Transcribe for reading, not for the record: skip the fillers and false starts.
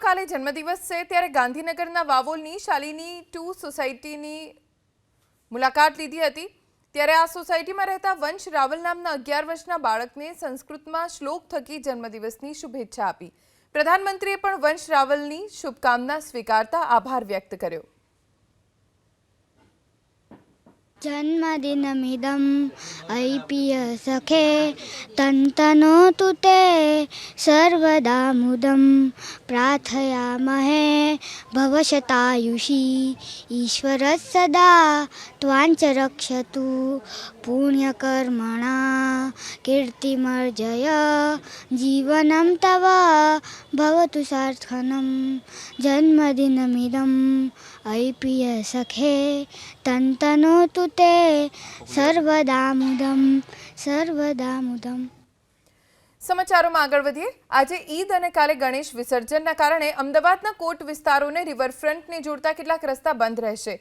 કાલે જન્મદિવસ છે ત્યારે ગાંધીનગરના વાવોલની શાલિની 2 સોસાયટીની મુલાકાત લીધી હતી। ત્યારે આ સોસાયટીમાં રહેતા વંશ રાવલ નામના 11 વર્ષના બાળકને સંસ્કૃતમાં શ્લોક થકી જન્મદિવસની શુભેચ્છા આપી। પ્રધાનમંત્રીએ પણ વંશ રાવલની શુભકામના સ્વીકારતા આભાર વ્યક્ત કર્યો। जन्मदिनमिदं ऐप्य सखे तन्तनोतु ते सर्वदा मुदं प्रार्थयामहे भवशतायुषी ईश्वरः सदा त्वाञ्च रक्षतु पुण्यकर्मणा कीर्तिमर्जय जीवनं तव भवतु सार्थकम्। जन्मदिनमिदं ऐप्य सखे तन्तनोतु ते सर्वदा मुदं सर्वदा मुदं। સમાચારોમાં આગળ વધીએ। આજે ઈદ અને કાલે ગણેશ વિસર્જનના કારણે અમદાવાદના કોટ વિસ્તારોને રિવરફ્રન્ટને જોડતા કેટલાક રસ્તા બંધ રહેશે।